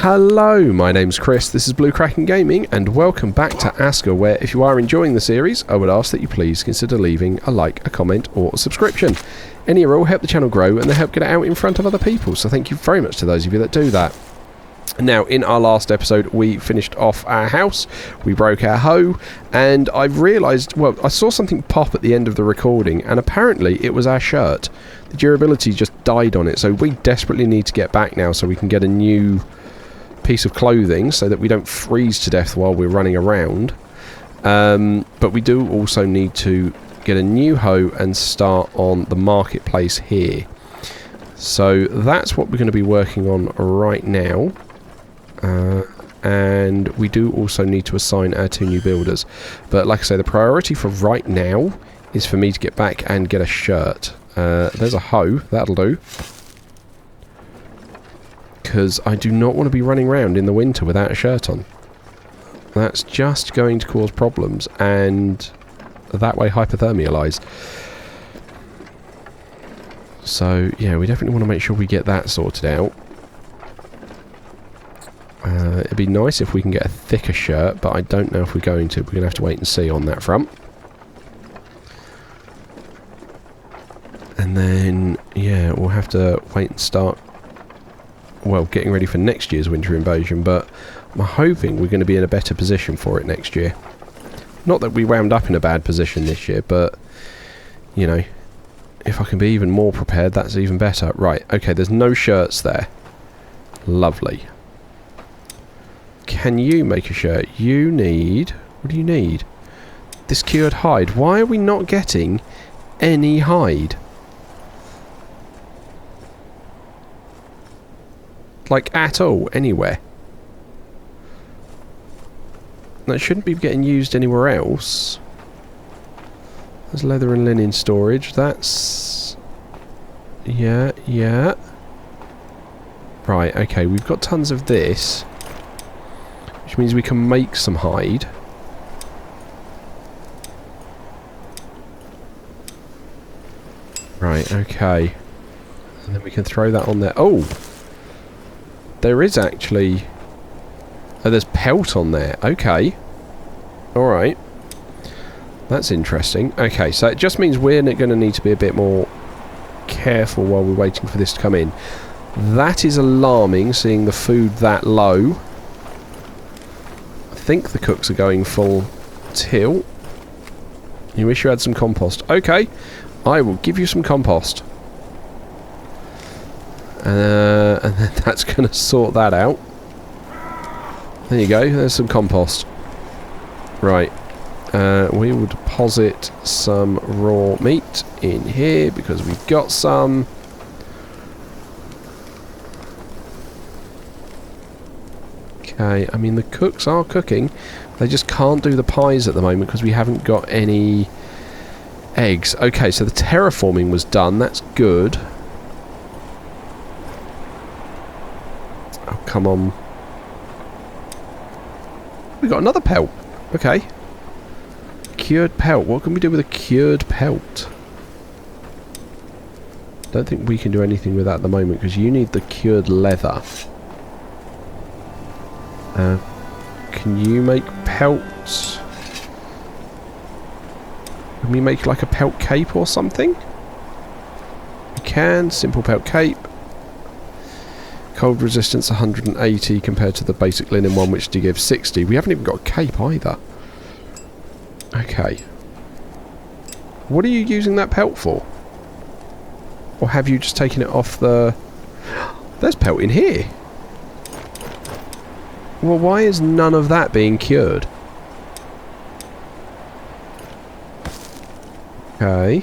Hello, my name's Chris, this is Blue Kraken Gaming, and welcome back to Aska, where if you are enjoying the series, I would ask that you please consider leaving a like, a comment, or a subscription. Any or all help the channel grow, and they help get it out in front of other people, so thank you very much to those of you that do that. Now, in our last episode, we finished off our house, we broke our hoe, and I've realised, well, I saw something pop at the end of the recording, and apparently it was our shirt. The durability just died on it, so we desperately need to get back now so we can get a new piece of clothing so that we don't freeze to death while we're running around. But we do also need to get a new hoe and start on the marketplace here. So that's what we're going to be working on right now. And we do also need to assign our 2 new builders. But like I say, the priority for right now is for me to get back and get a shirt. There's a hoe, that'll do. Because I do not want to be running around in the winter without a shirt on. That's just going to cause problems, and that way hypothermia lies. So yeah, we definitely want to make sure we get that sorted out. It'd be nice if we can get a thicker shirt, but I don't know if we're going to. We're going to have to wait and see on that front. And then, yeah, we'll have to wait and start, well, getting ready for next year's winter invasion, but I'm hoping we're going to be in a better position for it next year. Not that we wound up in a bad position this year, but, you know, if I can be even more prepared, that's even better. Right, okay, there's no shirts there. Lovely. Can you make a shirt? You need... what do you need? This cured hide. Why are we not getting any hide? Like, at all, anywhere. That shouldn't be getting used anywhere else. There's leather and linen storage. That's... yeah, yeah. Right, okay, we've got tons of this. Which means we can make some hide. Right, okay. And then we can throw that on there. Oh! There is actually... oh, there's pelt on there. Okay. Alright. That's interesting. Okay, so it just means we're going to need to be a bit more careful while we're waiting for this to come in. That is alarming, seeing the food that low. I think the cooks are going full tilt. You wish you had some compost. Okay. I will give you some compost. And then that's going to sort that out. There you go, there's some compost. Right. We will deposit some raw meat in here because we've got some. Okay, I mean the cooks are cooking. They just can't do the pies at the moment because we haven't got any eggs. Okay, so the terraforming was done, that's good. Oh, come on. We got another pelt. Okay. Cured pelt. What can we do with a cured pelt? Don't think we can do anything with that at the moment because you need the cured leather. Can you make pelts? Can we make like a pelt cape or something? We can. Simple pelt cape. Cold resistance 180 compared to the basic linen one, which do give 60. We haven't even got a cape either. Okay. What are you using that pelt for? Or have you just taken it off the... there's pelt in here. Well, why is none of that being cured? Okay.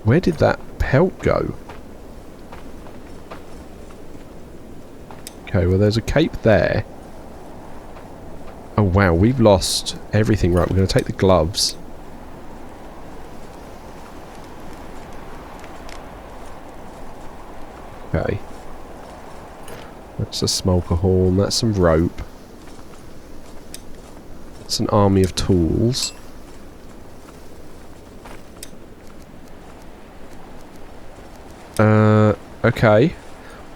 Where did that pelt go? Okay, well there's a cape there. Oh wow, we've lost everything. Right, we're going to take the gloves. Okay. That's a smoker horn, that's some rope. That's an army of tools. Okay.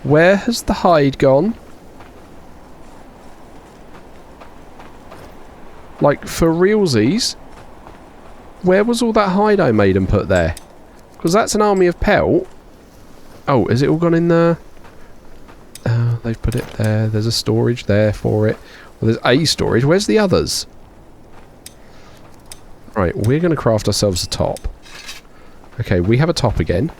Where has the hide gone? Like, for realsies? Where was all that hide I made and put there? Because that's an army of pelt. Oh, has it all gone in there? They've put it there. There's a storage there for it. Well, there's a storage. Where's the others? Right, we're going to craft ourselves a top. Okay, we have a top again.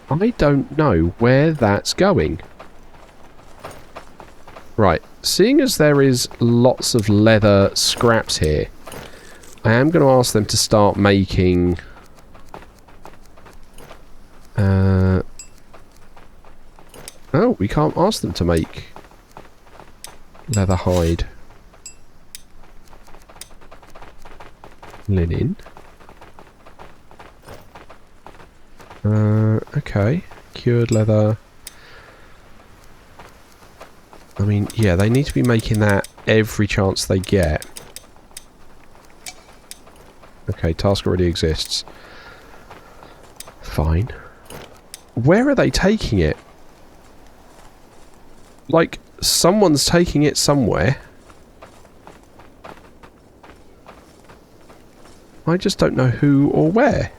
I don't know where that's going. Right, seeing as there is lots of leather scraps here, I am going to ask them to start making... Oh, we can't ask them to make leather hide. Linen. Okay. Cured leather. I mean, yeah, they need to be making that every chance they get. Okay, task already exists. Fine. Where are they taking it? Like, someone's taking it somewhere. I just don't know who or where.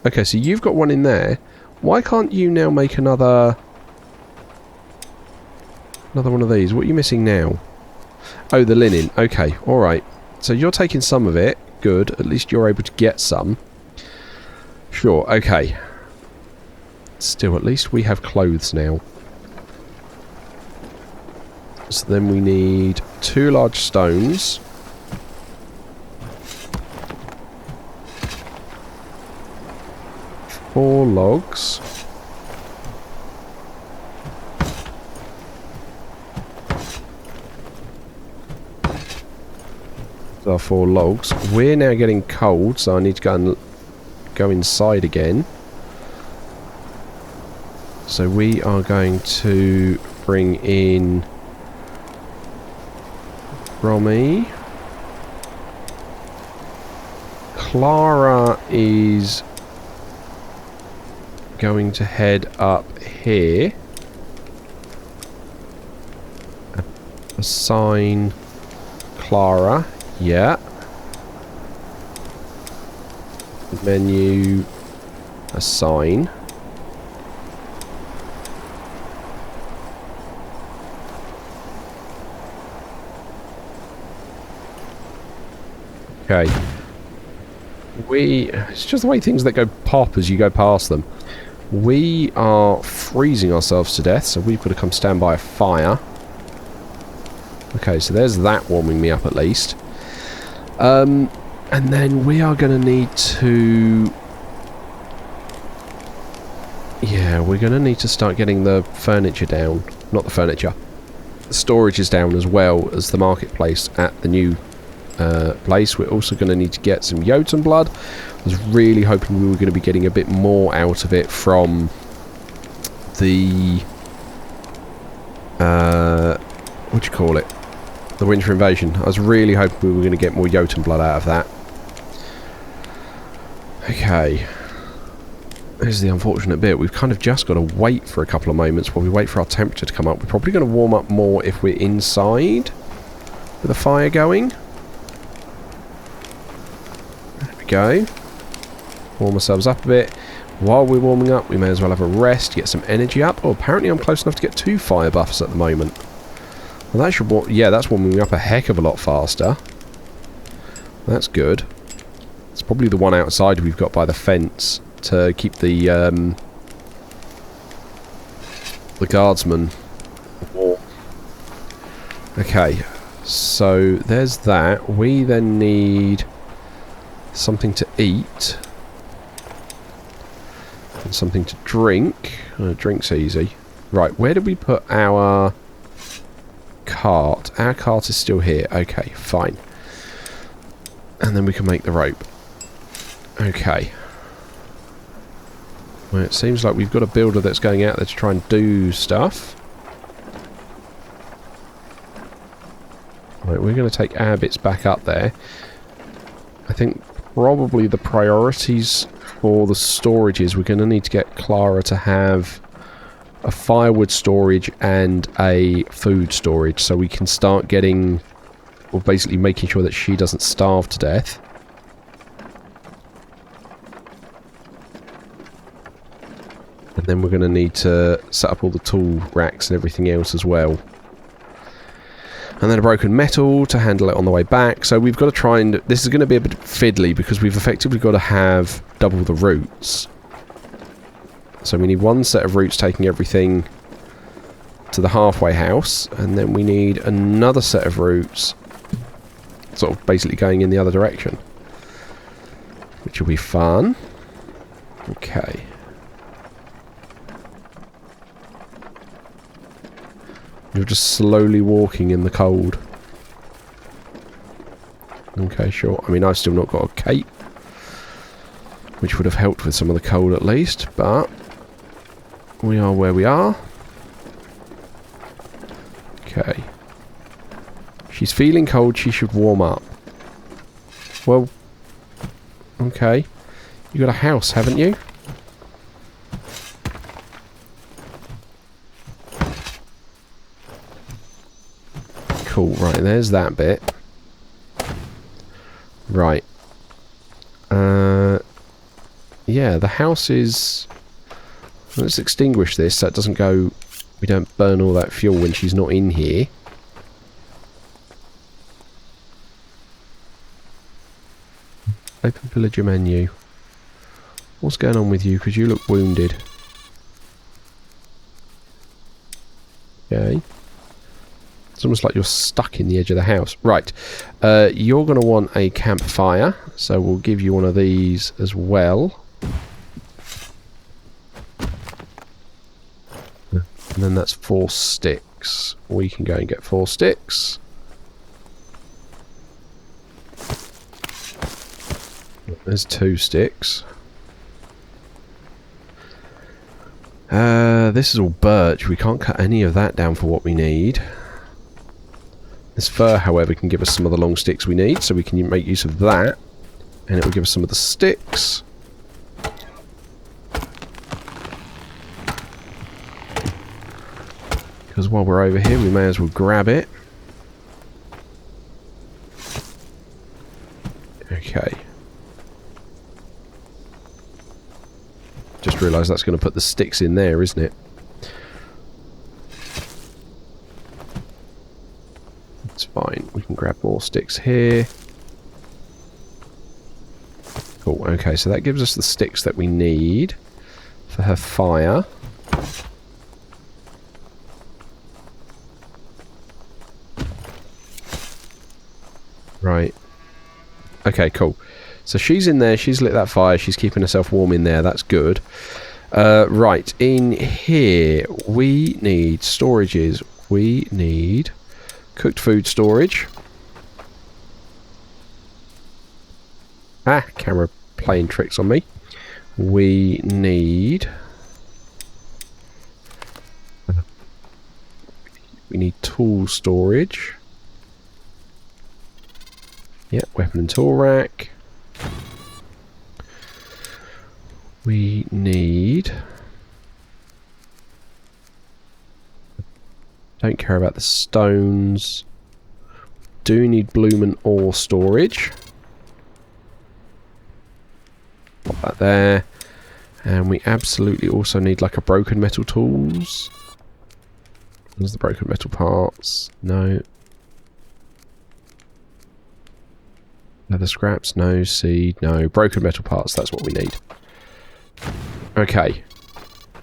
Okay, so you've got one in there. Why can't you now make another one of these? What are you missing now? Oh, the linen. Okay, alright. So you're taking some of it. Good. At least you're able to get some. Sure, okay. Still, at least we have clothes now. So then we need 2 large stones. Four logs. There are 4 logs. We're now getting cold, so I need to go and go inside again. So we are going to bring in Romy. Clara is going to head up here. Assign Clara. Yeah. Menu. Assign. Okay. It's just the way things that go pop as you go past them. We are freezing ourselves to death, so we've got to come stand by a fire. Okay, so there's that warming me up at least. And then we are going to need to... Yeah, we're going to need to start getting the furniture down. Not the furniture. The storage is down as well as the marketplace at the new place. We're also going to need to get some Jotun blood. I was really hoping we were going to be getting a bit more out of it from the... what do you call it? The Winter Invasion. I was really hoping we were going to get more Jotun blood out of that. Okay. Here's the unfortunate bit. We've kind of just got to wait for a couple of moments while we wait for our temperature to come up. We're probably going to warm up more if we're inside with a fire going. There we go. Warm ourselves up a bit. While we're warming up, we may as well have a rest, get some energy up. Oh, apparently I'm close enough to get 2 fire buffs at the moment. Well, that should yeah, that's warming me up a heck of a lot faster. That's good. It's probably the one outside we've got by the fence to keep the guardsmen warm. Okay, so there's that. We then need something to eat and something to drink. Drink's easy. Right, where did we put our cart? Our cart is still here. Okay, fine. And then we can make the rope. Okay. Well, it seems like we've got a builder that's going out there to try and do stuff. Right, we're going to take our bits back up there. I think probably the priorities for the storages. We're going to need to get Clara to have a firewood storage and a food storage, so we can start getting, or basically making sure that she doesn't starve to death. And then we're going to need to set up all the tool racks and everything else as well. And then a broken metal to handle it on the way back. So we've got to try and... This is going to be a bit fiddly because we've effectively got to have double the routes. So we need one set of routes taking everything to the halfway house. And then we need another set of routes sort of basically going in the other direction. Which will be fun. Okay. You're just slowly walking in the cold. Okay, sure. I mean, I've still not got a cape, which would have helped with some of the cold at least, but we are where we are. Okay. She's feeling cold, she should warm up. Well, okay. You got a house, haven't you? Cool, right, there's that bit. Right. Yeah, the house is... Let's extinguish this so it doesn't go... We don't burn all that fuel when she's not in here. Open villager menu. What's going on with you? Because you look wounded. Okay. It's almost like you're stuck in the edge of the house. Right. You're going to want a campfire. So we'll give you one of these as well. And then that's 4 sticks. We can go and get 4 sticks. There's 2 sticks. This is all birch. We can't cut any of that down for what we need. This fir, however, can give us some of the long sticks we need, so we can make use of that. And it will give us some of the sticks. Because while we're over here, we may as well grab it. Okay. Just realised that's going to put the sticks in there, isn't it? It's fine. We can grab more sticks here. Cool. Okay, so that gives us the sticks that we need for her fire. Right. Okay, cool. So she's in there, she's lit that fire, she's keeping herself warm in there, that's good. Right, in here, we need storages. We need cooked food storage. Ah, camera playing tricks on me. We need... We need tool storage. Yep, weapon and tool rack. We need... Don't care about the stones. Do need bloom and ore storage. Pop that there. And we absolutely also need like a broken metal tools. There's the broken metal parts. No. Leather scraps, no. Seed, no. Broken metal parts, that's what we need. Okay.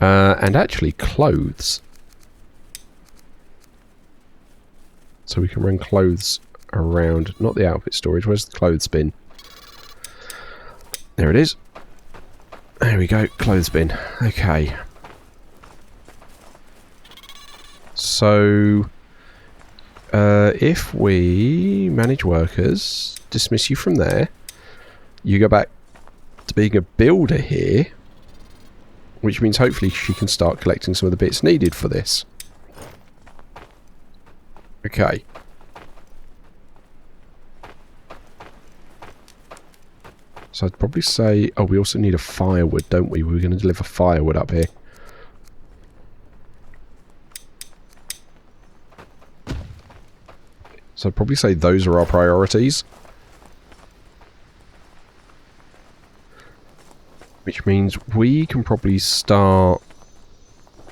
And actually, clothes. So we can run clothes around. Not the outfit storage. Where's the clothes bin? There it is. There we go. Clothes bin. Okay. So... if we manage workers, dismiss you from there, you go back to being a builder here, which means hopefully she can start collecting some of the bits needed for this. Okay. So I'd probably say... Oh, we also need a firewood, don't we? We were going to deliver firewood up here. So I'd probably say those are our priorities. Which means we can probably start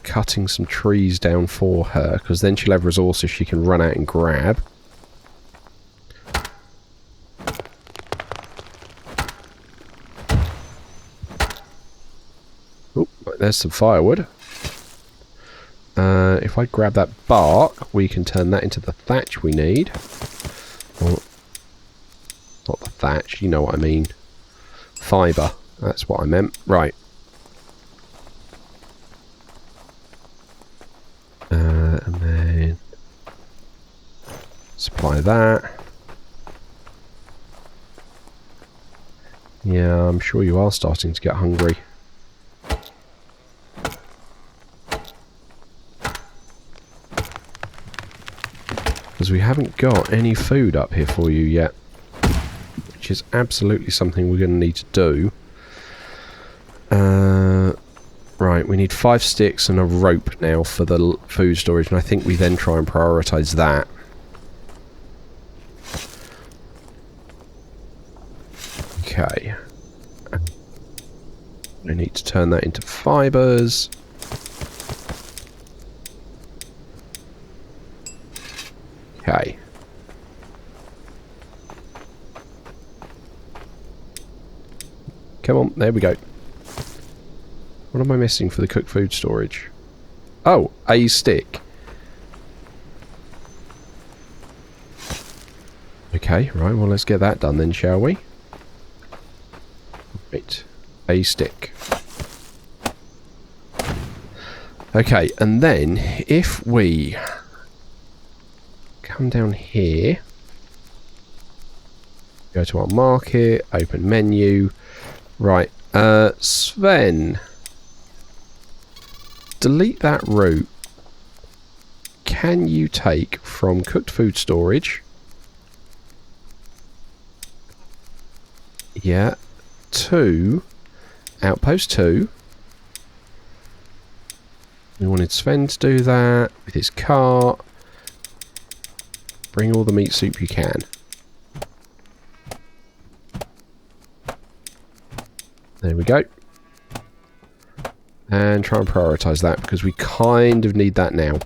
cutting some trees down for her, because then she'll have resources she can run out and grab. Oh, there's some firewood. If I grab that bark, we can turn that into the thatch we need. Or, not the thatch, you know what I mean. Fibre, that's what I meant. Right. And then supply that. Yeah, I'm sure you are starting to get hungry. Because we haven't got any food up here for you yet. Which is absolutely something we're going to need to do. Right, we need 5 sticks and a rope now for the food storage, and I think we then try and prioritise that. Okay. I need to turn that into fibres. Okay. Come on, there we go. What am I missing for the cooked food storage? Oh, a stick. Okay, right, well let's get that done then, shall we? Right, a stick. Okay, and then if we come down here, go to our market, open menu, right, Sven, delete that route. Can you take from cooked food storage, yeah, to Outpost 2. We wanted Sven to do that with his cart. Bring all the meat soup you can. There we go. And try and prioritise that, because we kind of need that now.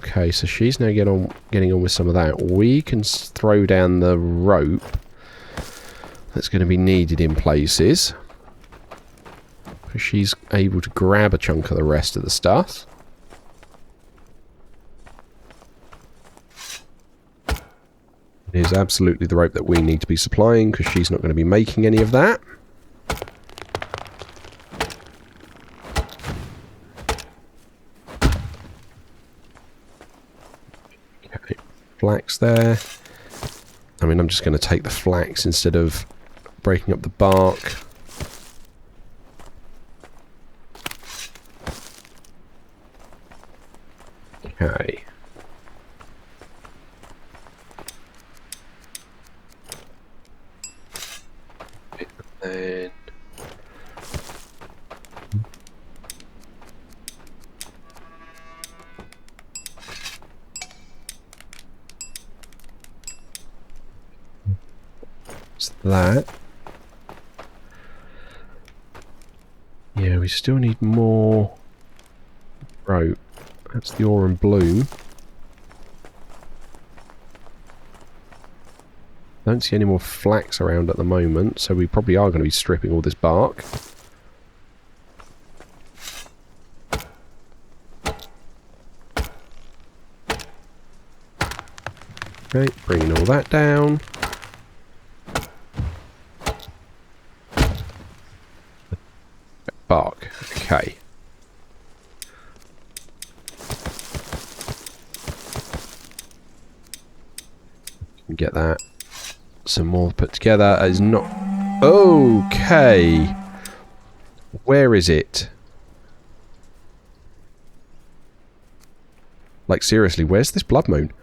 Okay, so she's now getting on with some of that. We can throw down the rope that's going to be needed in places. She's able to grab a chunk of the rest of the stuff. It is absolutely the rope that we need to be supplying, because she's not going to be making any of that. Okay, flax there. I mean, I'm just going to take the flax instead of breaking up the bark. Okay. And it's that. Yeah, we still need more rope. That's the ore and bloom. Don't see any more flax around at the moment, so we probably are going to be stripping all this bark. Okay, bringing all that down. Bark, okay. Get that. Some more put together. That is not... Okay. Where is it? Like, seriously, where's this blood moon?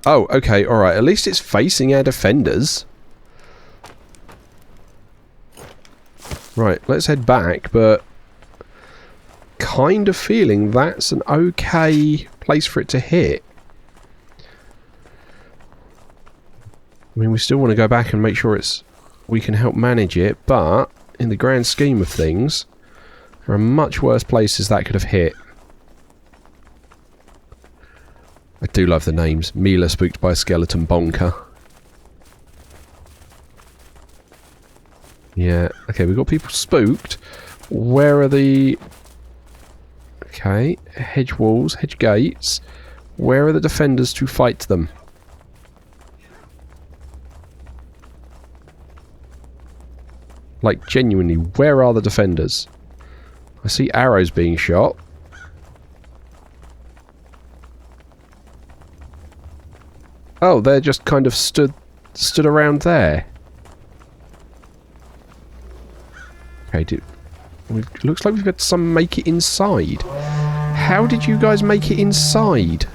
Oh, okay, alright. At least it's facing our defenders. Right, let's head back, but kind of feeling that's an okay place for it to hit. I mean, we still want to go back and make sure we can help manage it, but in the grand scheme of things, there are much worse places that could have hit. I do love the names. Mila spooked by a skeleton bonker. Yeah, okay, we've got people spooked. Where are the... Okay, hedge walls, hedge gates. Where are the defenders to fight them? Like, genuinely, where are the defenders? I see arrows being shot. Oh, they're just kind of stood around there. Okay, looks like we've got some make it inside. How did you guys make it inside?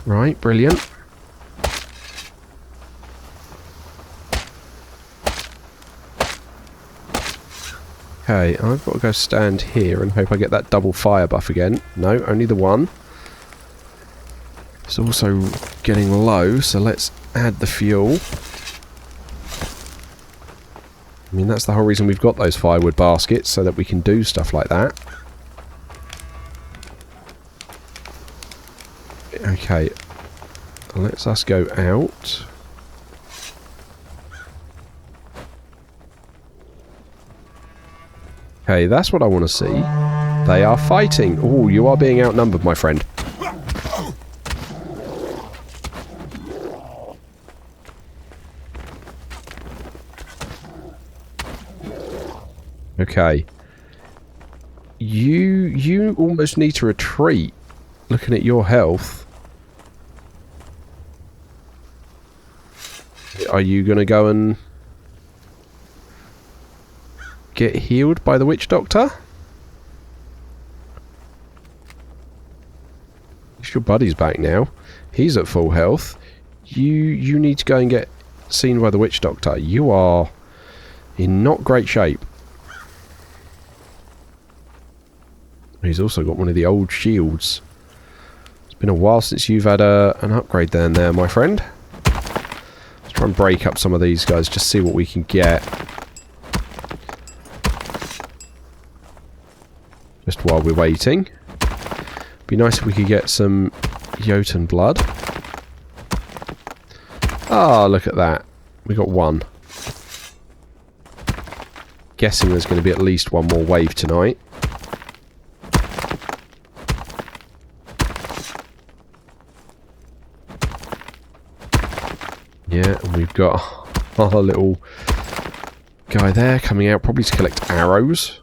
Right, brilliant. Okay, I've got to go stand here and hope I get that double fire buff again. No, only the one. It's also getting low, so let's add the fuel. I mean, that's the whole reason we've got those firewood baskets, so that we can do stuff like that. Okay, let's us go out. Okay, that's what I want to see. They are fighting. Oh, you are being outnumbered, my friend. Okay. You almost need to retreat, looking at your health. Are you going to go and get healed by the witch doctor? At least your buddy's back now. He's at full health. You need to go and get seen by the witch doctor. You are in not great shape. He's also got one of the old shields. It's been a while since you've had an upgrade down there, my friend. Let's try and break up some of these guys, just see what we can get. Just while we're waiting. Be nice if we could get some Jotun blood. Ah, look at that. We got one. Guessing there's going to be at least one more wave tonight. Yeah, and we've got our little guy there coming out, probably to collect arrows.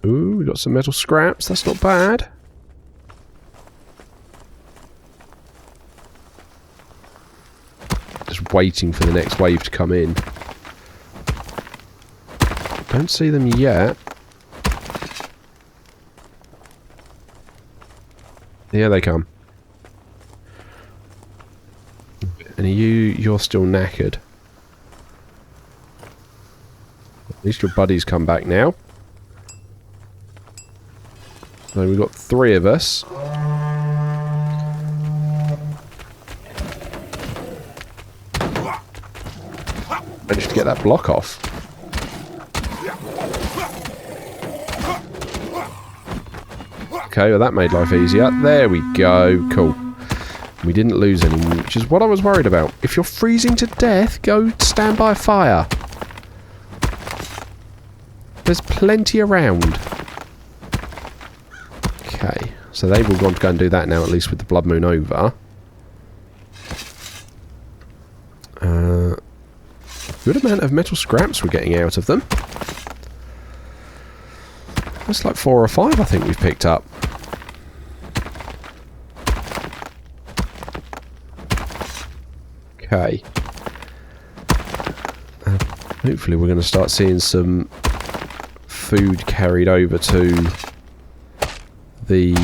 Ooh, we got some metal scraps. That's not bad. Just waiting for the next wave to come in. Don't see them yet. Here they come. And you're still knackered. At least your buddies come back now. So we've got 3 of us. Managed to get that block off. Okay, well that made life easier. There we go. Cool. We didn't lose any, which is what I was worried about. If you're freezing to death, go stand by a fire. There's plenty around. Okay, so they've all gone to go and do that now, at least with the blood moon over. Good amount of metal scraps we're getting out of them. That's like 4 or 5 I think we've picked up. Okay. Hopefully we're going to start seeing some food carried over to the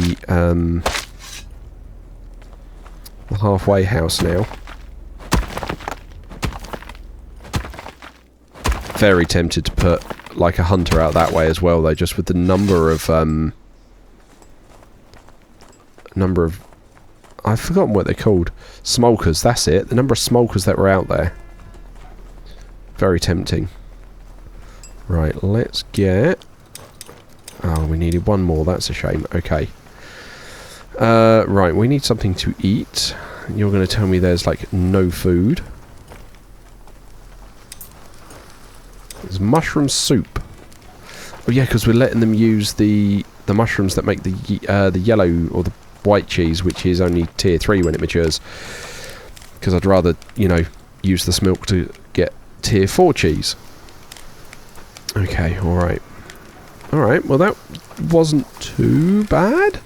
halfway house now. Very tempted to put like a hunter out that way as well, though, just with the number of I've forgotten what they're called. Smokers, that's it. The number of smokers that were out there. Very tempting. Right, let's get... Oh, we needed one more. That's a shame. Okay. Right, we need something to eat. You're going to tell me there's, like, no food. There's mushroom soup. Oh, yeah, because we're letting them use the mushrooms that make the yellow or the white cheese, which is only tier 3 when it matures. Because I'd rather, you know, use this milk to get tier 4 cheese. Okay, alright. Alright, well that wasn't too bad.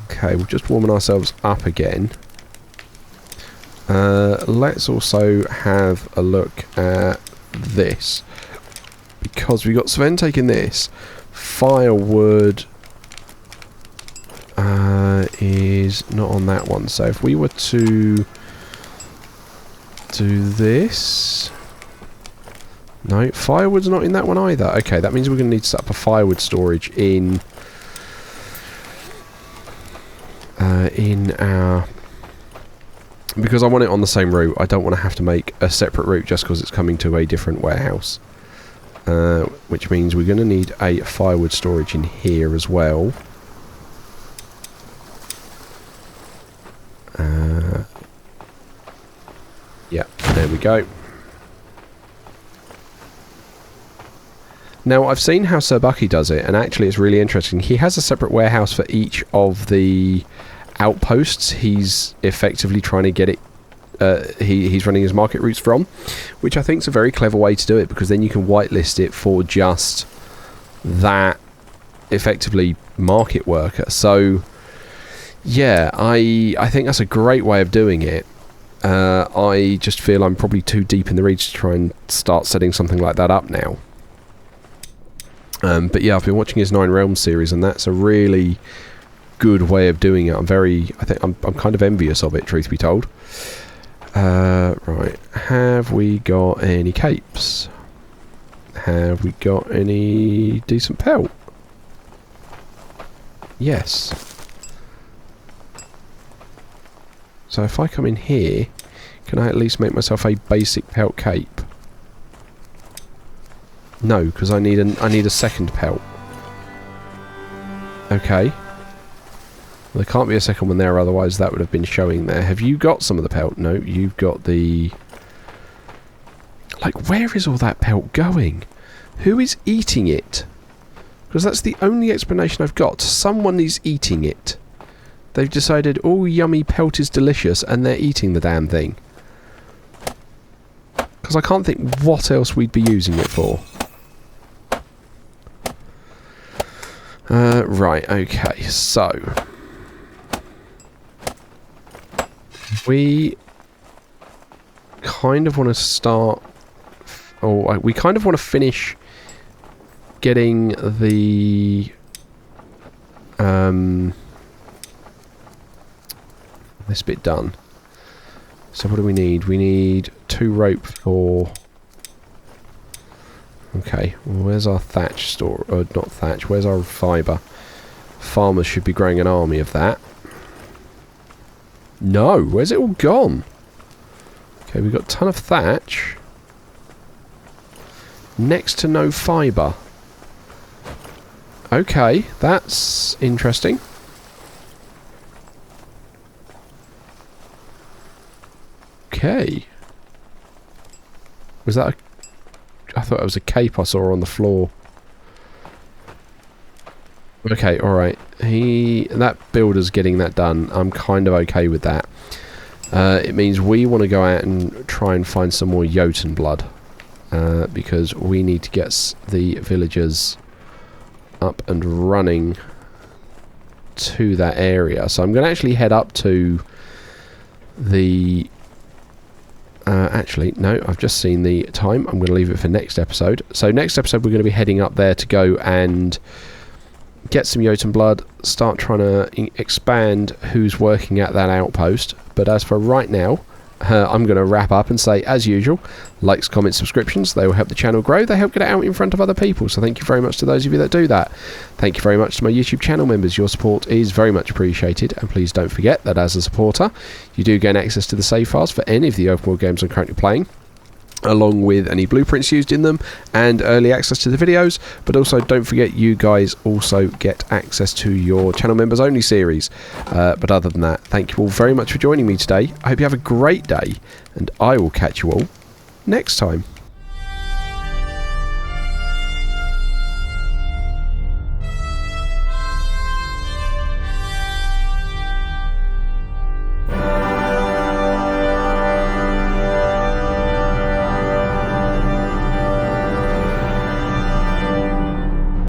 Okay, we're just warming ourselves up again. Let's also have a look at this. Because we got Sven taking this. Firewood is not on that one. So if we were to do this... No, firewood's not in that one either. Okay, that means we're going to need to set up a firewood storage in our... Because I want it on the same route. I don't want to have to make a separate route just because it's coming to a different warehouse. Which means we're going to need a firewood storage in here as well. Yeah, there we go. Now, I've seen how Sir Bucky does it, and actually it's really interesting. He has a separate warehouse for each of the outposts he's effectively trying to get it. He's running his market routes from, which I think is a very clever way to do it, because then you can whitelist it for just that effectively market worker. So, yeah, I think that's a great way of doing it. I just feel I'm probably too deep in the reach to try and start setting something like that up now. But yeah, I've been watching his 9 Realms series, and that's a really good way of doing it. I'm kind of envious of it, truth be told. Right, have we got any capes? Have we got any decent pelt? Yes. So if I come in here, can I at least make myself a basic pelt cape? No, because I need a second pelt. Okay. Well, there can't be a second one there, otherwise that would have been showing there. Have you got some of the pelt? No, you've got the... Like, where is all that pelt going? Who is eating it? Because that's the only explanation I've got. Someone is eating it. They've decided, oh, yummy pelt is delicious, and they're eating the damn thing. Because I can't think what else we'd be using it for. Right, okay, so... We kind of want to start... Or we kind of want to finish getting the... this bit done. So what do we need? We need 2 rope for... Okay, well, where's our thatch store? Not thatch, where's our fibre? Farmers should be growing an army of that. No, where's it all gone? Okay, we've got a ton of thatch. Next to no fibre. Okay, that's interesting. Okay. Was that a... I thought it was a cape I saw on the floor. Okay, alright. That builder's getting that done. I'm kind of okay with that. It means we want to go out and try and find some more Jotun blood. Because we need to get the villagers up and running to that area. So I'm going to actually head up to the... actually, no, I've just seen the time. I'm going to leave it for next episode. So next episode we're going to be heading up there to go and get some Jotun blood, start trying to expand who's working at that outpost. But as for right now, I'm going to wrap up and say, as usual, likes, comments, subscriptions, they will help the channel grow. They help get it out in front of other people. So thank you very much to those of you that do that. Thank you very much to my YouTube channel members. Your support is very much appreciated. And please don't forget that as a supporter, you do gain access to the save files for any of the open world games I'm currently playing, along with any blueprints used in them and early access to the videos. But also don't forget, you guys also get access to your channel members only series. But other than that, thank you all very much for joining me today. I hope you have a great day, and I will catch you all next time.